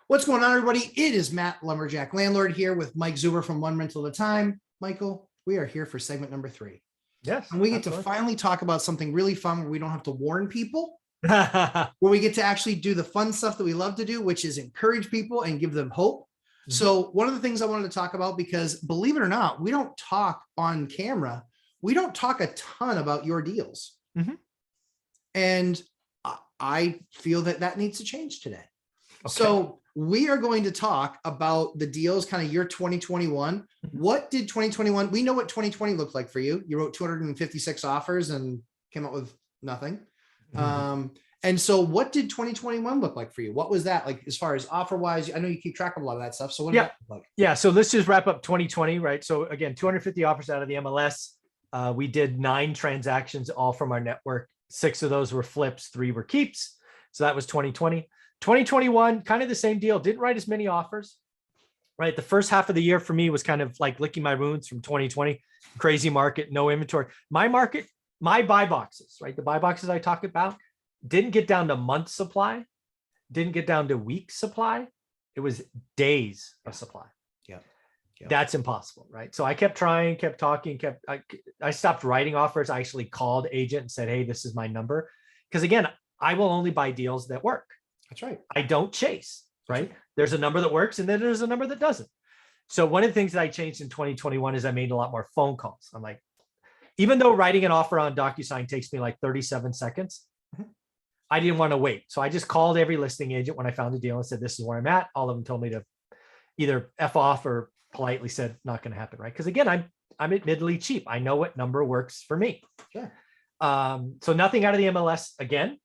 What's going on, everybody? It is Matt, Lumberjack Landlord, here with Mike Zuber from One Rental at a Time. Michael, we are here for segment number 3. Yes. And we get to finally talk about something really fun where we don't have to warn people, where we get to actually do the fun stuff that we love to do, which is encourage people and give them hope. Mm-hmm. So one of the things I wanted to talk about, because believe it or not, we don't talk on camera. We don't talk a ton about your deals. Mm-hmm. And I feel that that needs to change today. Okay. So we are going to talk about the deals, kind of year 2021. What did 2021? We know what 2020 looked like for you. You wrote 256 offers and came up with nothing. And so what did 2021 look like for you? What was that like as far as offer wise? I know you keep track of a lot of that stuff. So what did that look like? Yeah. So let's just wrap up 2020, right? So again, 250 offers out of the MLS. We did 9 transactions, all from our network. 6 of those were flips, 3 were keeps. So that was 2020. 2021, kind of the same deal. Didn't write as many offers, right? The first half of the year for me was kind of like licking my wounds from 2020. Crazy market, no inventory. My market, my buy boxes, right? The buy boxes I talk about didn't get down to month supply, didn't get down to week supply. It was days of supply. Yeah. That's impossible, right? So I kept trying, kept talking, I stopped writing offers. I actually called agent and said, hey, this is my number. Because again, I will only buy deals that work. That's right. I don't chase, right? There's a number that works and then there's a number that doesn't. So one of the things that I changed in 2021 is I made a lot more phone calls. I'm like, even though writing an offer on DocuSign takes me like 37 seconds, I didn't want to wait. So I just called every listing agent when I found a deal and said, this is where I'm at. All of them told me to either F off or politely said, not going to happen, right? Because again, I'm admittedly cheap. I know what number works for me. Sure. So nothing out of the MLS again.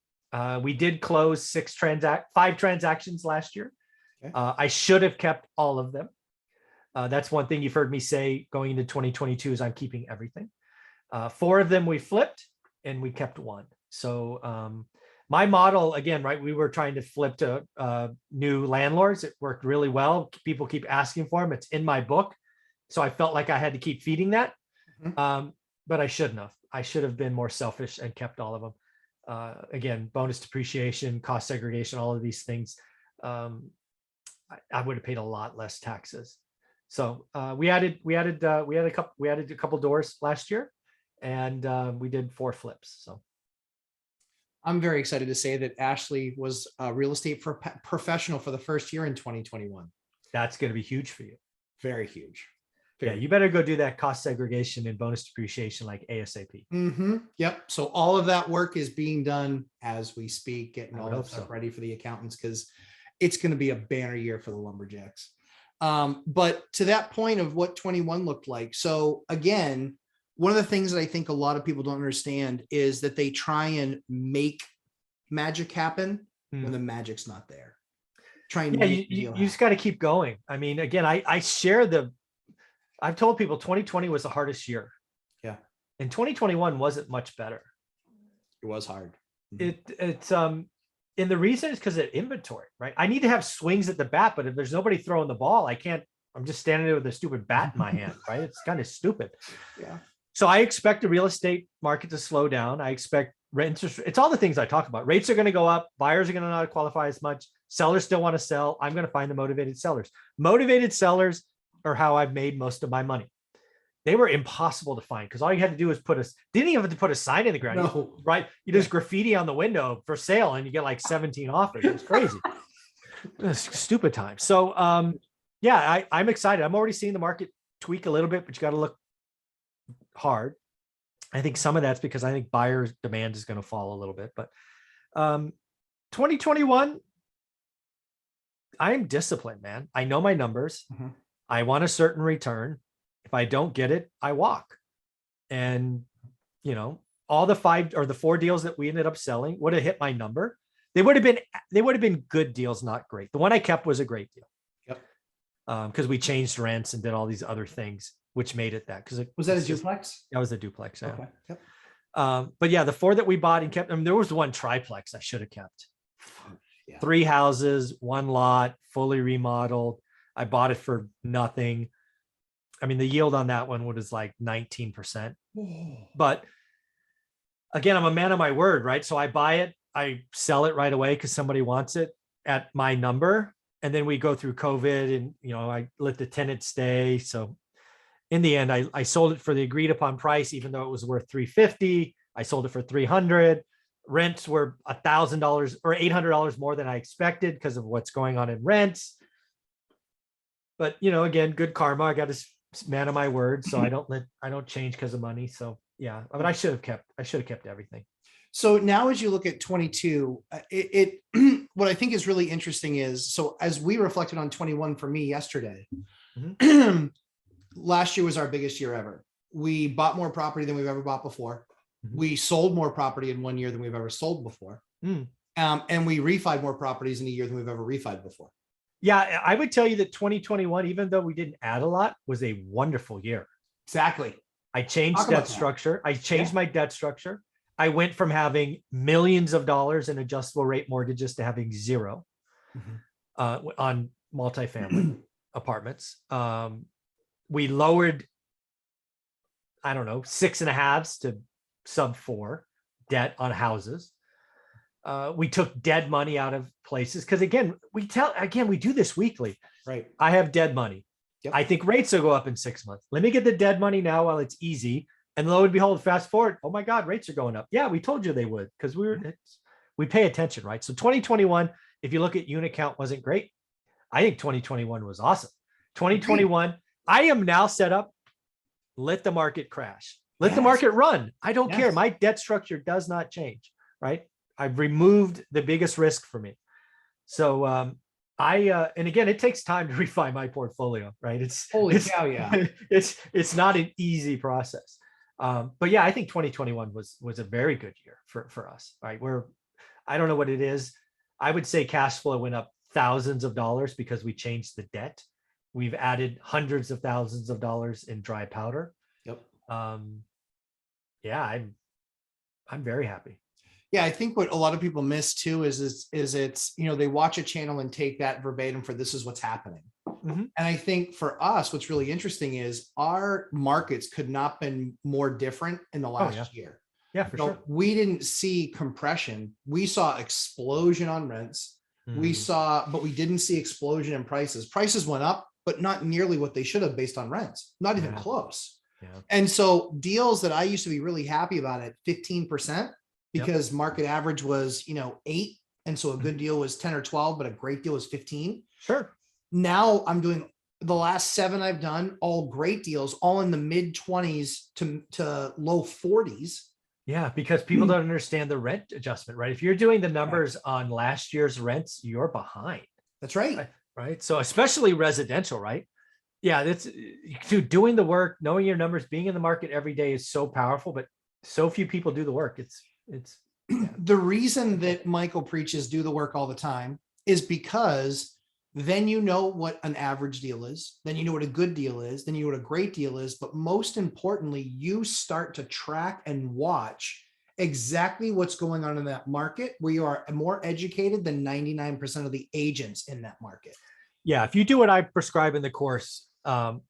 We did close 5 transactions last year. Okay. I should have kept all of them. That's one thing you've heard me say going into 2022 is I'm keeping everything. 4 of them we flipped and we kept 1. So my model, again, right, we were trying to flip to new landlords. It worked really well. People keep asking for them. It's in my book. So I felt like I had to keep feeding that. But I shouldn't have. I should have been more selfish and kept all of them. Again, bonus depreciation, cost segregation, all of these things. I would have paid a lot less taxes. So we added a couple doors last year, and we did 4 flips. So I'm very excited to say that Ashley was a real estate professional for the first year in 2021. That's going to be huge for you. Very huge. Yeah, you better go do that cost segregation and bonus depreciation like ASAP. Yep. So all of that work is being done as we speak, getting all that stuff ready for the accountants, because it's going to be a banner year for the Lumberjacks. But to that point of what 21 looked like. So again, one of the things that I think a lot of people don't understand is that they try and make magic happen when the magic's not there. You just got to keep going. I mean, again, I've told people 2020 was the hardest year. Yeah. And 2021 wasn't much better. It was hard. And the reason is because of inventory, right? I need to have swings at the bat, but if there's nobody throwing the ball, I'm just standing there with a stupid bat in my hand, right? It's kind of stupid. Yeah. So I expect the real estate market to slow down. I expect rents. It's all the things I talk about. Rates are going to go up. Buyers are going to not qualify as much. Sellers still want to sell. I'm going to find the motivated sellers. Motivated sellers are how I've made most of my money. They were impossible to find because all you had to do was didn't even have to put a sign in the ground, right? You just graffiti on the window for sale and you get like 17 offers. It was crazy. It was stupid time. So I'm excited. I'm already seeing the market tweak a little bit, but you got to look hard. I think some of that's because I think buyers' demand is going to fall a little bit, but 2021, I am disciplined, man. I know my numbers. I want a certain return. If I don't get it, I walk. And, all the 5 or the 4 deals that we ended up selling would have hit my number. They would have been good deals, not great. The one I kept was a great deal. Yep. Because we changed rents and did all these other things, which made it that. Was that a duplex? That was a duplex. Yeah. Okay. Yep. But yeah, the 4 that we bought and kept, there was one triplex I should have kept. Yeah. 3 houses, 1 lot, fully remodeled. I bought it for nothing. I mean, the yield on that one was like 19%. But again, I'm a man of my word, right? So I buy it, I sell it right away because somebody wants it at my number. and then we go through COVID, and I let the tenant stay. So in the end, I sold it for the agreed upon price, even though it was worth $350. I sold it for $300. Rents were $1,000 or $800 more than I expected because of what's going on in rents. But again, good karma. I got to man of my word, so I don't change because of money. So yeah, but I should have kept everything. So now as you look at 22, what I think is really interesting is, so as we reflected on 21 for me yesterday, last year was our biggest year ever. We bought more property than we've ever bought before. We sold more property in 1 year than we've ever sold before. And we refied more properties in a year than we've ever refied before. Yeah, I would tell you that 2021, even though we didn't add a lot, was a wonderful year. Exactly. I changed debt structure. I changed my debt structure. I went from having millions of dollars in adjustable rate mortgages to having zero on multifamily apartments. We lowered, I don't know, 6.5s to sub 4 debt on houses. We took dead money out of places because again, we do this weekly. Right. I have dead money. Yep. I think rates will go up in 6 months. Let me get the dead money now while it's easy. And lo and behold, fast forward. Oh my God, rates are going up. Yeah, we told you they would because we pay attention, right? So 2021, if you look at unit count, wasn't great. I think 2021 was awesome. 2021, I am now set up. Let the market crash. Let the market run. I don't care. My debt structure does not change, right? I've removed the biggest risk for me. So and again, it takes time to refine my portfolio, right? It's not an easy process. But yeah, I think 2021 was a very good year for us, right? I don't know what it is. I would say cash flow went up thousands of dollars because we changed the debt. We've added hundreds of thousands of dollars in dry powder. Yep. Yeah, I'm very happy. Yeah, I think what a lot of people miss too is it's, they watch a channel and take that verbatim for this is what's happening. And I think for us, what's really interesting is our markets could not been more different in the last year. Yeah, for sure. We didn't see compression. We saw explosion on rents. But we didn't see explosion in prices. Prices went up, but not nearly what they should have based on rents, not even close. Yeah. And so deals that I used to be really happy about at 15%, because market average was, 8. And so a good deal was 10 or 12, but a great deal was 15. Sure. Now I'm doing the last 7 I've done, all great deals, all in the mid 20s to low 40s. Yeah, because people don't understand the rent adjustment, right? If you're doing the numbers on last year's rents, you're behind. That's right. Right. So especially residential, right? Yeah, that's doing the work, knowing your numbers, being in the market every day is so powerful, but so few people do the work. It's the reason that Michael preaches do the work all the time is because then you know what an average deal is, then you know what a good deal is, then you know what a great deal is, but most importantly, you start to track and watch exactly what's going on in that market, where you are more educated than 99% of the agents in that market. Yeah, if you do what I prescribe in the course,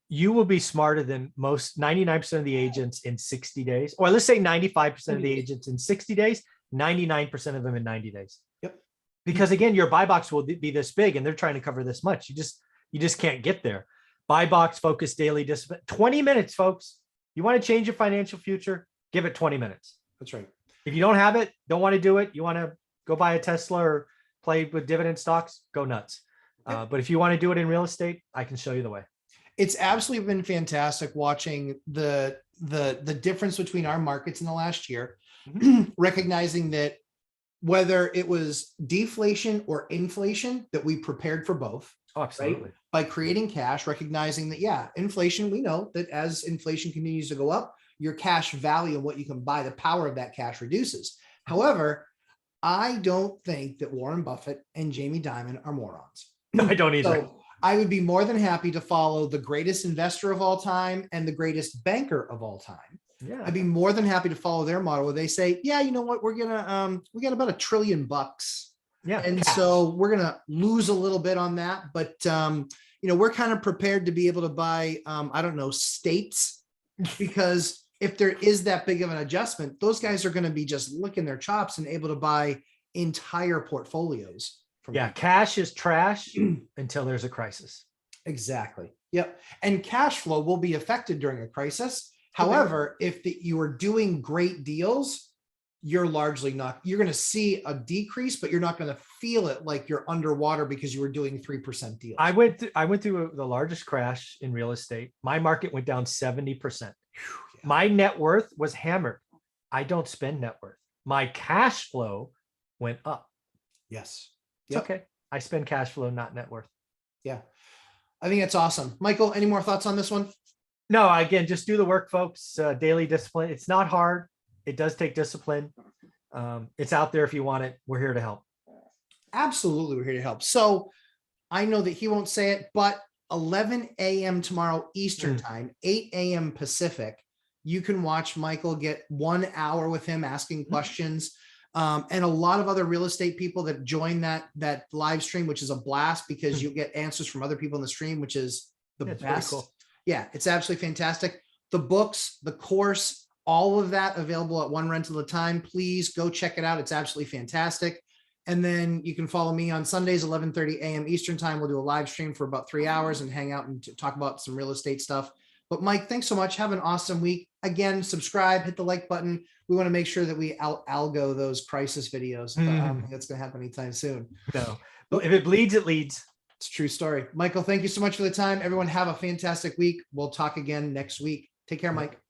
you will be smarter than most 99% of the agents in 60 days, or let's say 95% of the agents in 60 days, 99% of them in 90 days. Yep. Because again, your buy box will be this big and they're trying to cover this much. You just can't get there. Buy box, focus, daily discipline, 20 minutes, folks. You want to change your financial future, give it 20 minutes. That's right. If you don't have it, don't want to do it, you want to go buy a Tesla or play with dividend stocks, go nuts. Yep. But if you want to do it in real estate, I can show you the way. It's absolutely been fantastic watching the difference between our markets in the last year, recognizing that whether it was deflation or inflation, that we prepared for both. Oh, absolutely. Right? By creating cash, recognizing that, inflation, we know that as inflation continues to go up, your cash value and what you can buy, the power of that cash reduces. However, I don't think that Warren Buffett and Jamie Dimon are morons. No, I don't either. So I would be more than happy to follow the greatest investor of all time and the greatest banker of all time. Yeah. I'd be more than happy to follow their model where they say, yeah, you know what, we got about $1 trillion. Yeah. And so we're going to lose a little bit on that, but we're kind of prepared to be able to buy, states, because if there is that big of an adjustment, those guys are going to be just licking their chops and able to buy entire portfolios. Yeah. people. Cash is trash until there's a crisis. Exactly. Yep. And cash flow will be affected during a crisis. However, if you are doing great deals, you're largely not, you're going to see a decrease, but you're not going to feel it like you're underwater because you were doing 3% deals. I went through the largest crash in real estate. My market went down 70%. My net worth was hammered. I don't spend net worth. My cash flow went up. Yes. It's okay. I spend cash flow, not net worth. Yeah. I think that's awesome. Michael, any more thoughts on this one? No, again, just do the work, folks. Daily discipline. It's not hard. It does take discipline. It's out there if you want it. We're here to help. Absolutely. We're here to help. So I know that he won't say it, but 11 a.m. tomorrow Eastern time, 8 a.m. Pacific, you can watch Michael get 1 hour with him asking questions. And a lot of other real estate people that join that live stream, which is a blast because you get answers from other people in the stream, which is the best. Cool. Yeah, it's absolutely fantastic. The books, the course, all of that available at one rental at a time. Please go check it out. It's absolutely fantastic. And then you can follow me on Sundays, 11:30 a.m. Eastern time. We'll do a live stream for about 3 hours and hang out and talk about some real estate stuff. But Mike, thanks so much. Have an awesome week. Again, subscribe, hit the like button. We want to make sure that we algo those crisis videos. That's going to happen anytime soon. No, if it bleeds, it leads. It's a true story. Michael, thank you so much for the time. Everyone have a fantastic week. We'll talk again next week. Take care, Mike.